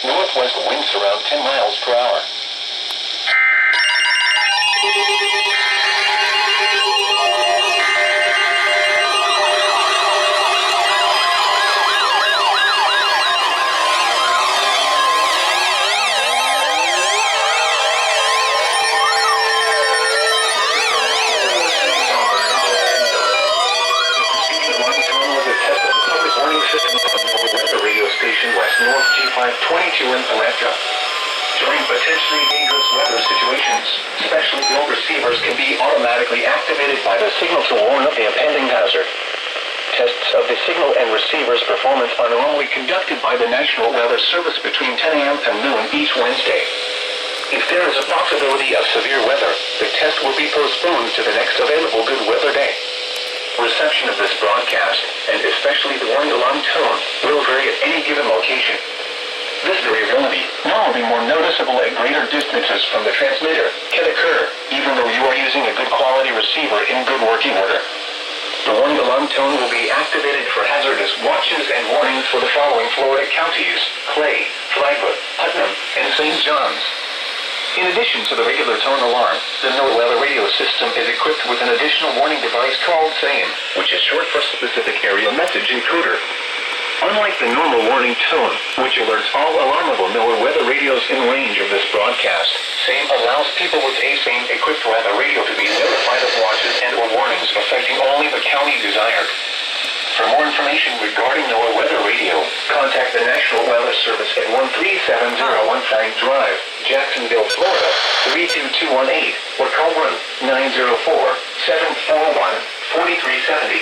Northwest winds around 10 miles per hour. North G522 in Alaska. During potentially dangerous weather situations, specially built receivers can be automatically activated by the signal to warn of the impending hazard. Tests of the signal and receiver's performance are normally conducted by the National Weather Service between 10 a.m. and noon each Wednesday. If there is a possibility of severe weather, the test will be postponed to the next available good weather day. Reception of this broadcast, and especially the warning alarm tone, will vary at any given location. This variability, normally more noticeable at greater distances from the transmitter, can occur even though you are using a good quality receiver in good working order. The warning alarm tone will be activated for hazardous watches and warnings for the following Florida counties: Clay, Flagler, Putnam, and St. John's. In addition to the regular tone alarm, the NOAA weather radio system is equipped with an additional warning device called SAME, which is short for Specific Area Message Encoder. Unlike the normal warning tone, which alerts all alarmable NOAA weather radios in range of this broadcast, SAME allows people with ASAME equipped weather radio to be notified of watches and or warnings affecting only the county desired. For more information regarding NOAA weather radio, contact the National Weather Service at 13701 Fang Drive, Jacksonville, Florida, 32218, or call 1-904-741-4370.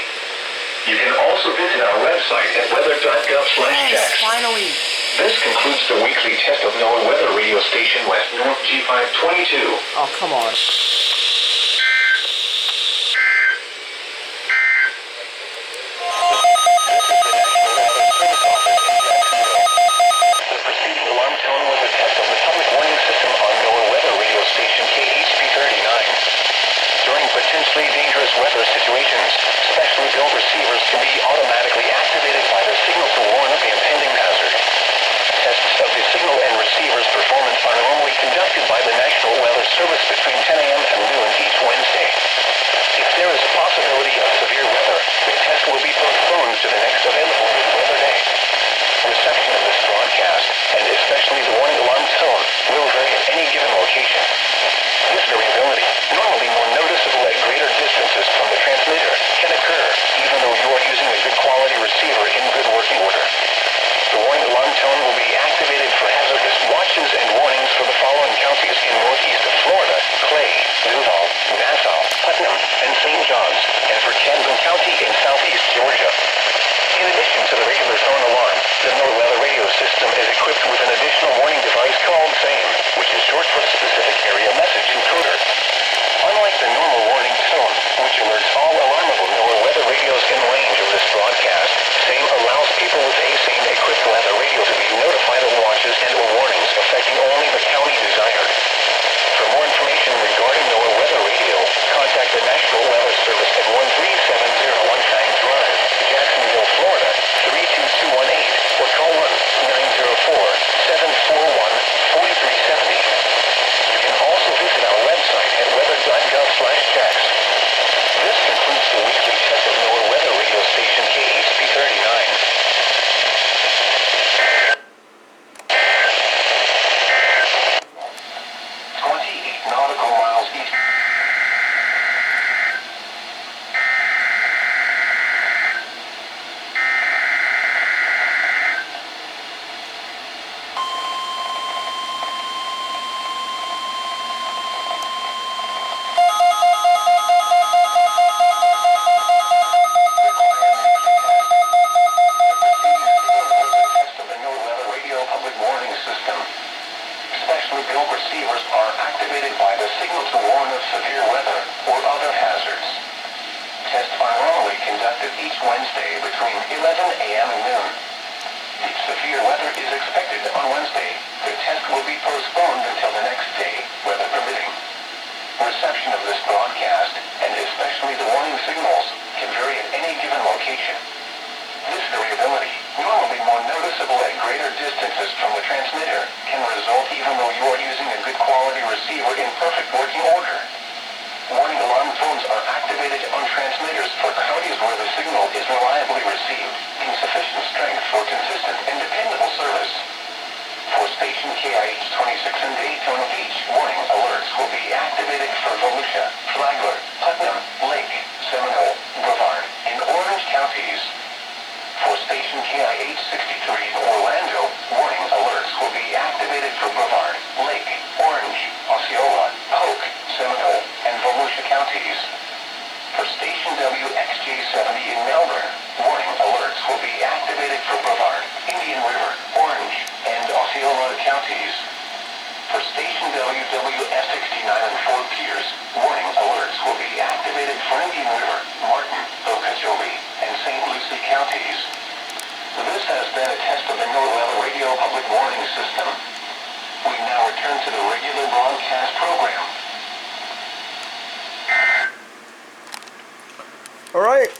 You can also visit our website at weather.gov/checks. Finally. This concludes the weekly test of NOAA weather radio station West North G522. Oh, come on. Potentially dangerous weather situations, specially built receivers can be automatically activated by the signal to warn of the impending hazard. Tests of the signal and receiver's performance are normally conducted by the National Weather Service between 10 a.m. and noon each Wednesday. If there is a possibility of severe weather, the test will be postponed to the next available good weather day. Reception of this broadcast, and especially the warning alarm tone, will vary at any given location. This variability, normally more noticeable at greater distances from the transmitter, can occur even though you are using a good quality receiver in good working order. The warning alarm tone will be activated for hazardous watches and warnings for the following counties in northeast of Florida: Clay, Duval, Nassau, Putnam, and St. John's, and for Camden County in southeast Georgia. In addition to the regular tone alarm, the NOAA weather radio system is equipped with an additional warning device called SAME, which is short for Specific Area Message Encoder. Unlike the normal warning tone, which alerts all alarmable NOAA weather radios in range of this broadcast, SAME allows people with ASAME equipped weather radio to be notified of watches and or warnings affecting only the county desired. For more information regarding NOAA weather radio, contact the National Weather Service at 13701 Fang Drive, Jacksonville, Florida, 32218, or call 1-904-741-4370. You can also visit our website at weather.gov/checks. This concludes the weekly test of NOAA weather radio station KHP 39. 28 nautical miles east. Receivers are activated by the signal to warn of severe weather or other hazards. Tests are normally conducted each Wednesday between 11 a.m. and noon. If severe weather is expected on Wednesday, the test will be postponed until the next day, weather permitting. Reception of this broadcast, and especially the warning signals, can vary at any given location. This variability, normally more noticeable at greater distances from the transmitter, can result even though you are using a good quality receiver in perfect working order. Warning alarm tones are activated on transmitters for counties where the signal is reliably received in sufficient strength for consistent and dependable service. For station KIH 26 and Daytona Beach, warning alerts will be activated for Volusia, Flagler, Putnam, Lake, Seminole, Brevard, and Orange counties. For station KIH 63 in Orlando, warning alerts will be activated for Brevard, Lake, Orange, Osceola, Polk, Seminole, and Volusia counties. For station WXJ70 in Melbourne, warning alerts will be activated for Brevard, Indian River, Orange, and Osceola counties. For station WWF69 in Fort Pierce, warning alerts will be activated for Indian River, Martin, Okeechobee, and St. Lucie counties. This has been a test of the NOAA Weather Radio Public Warning System. We now return to the regular broadcast program. All right.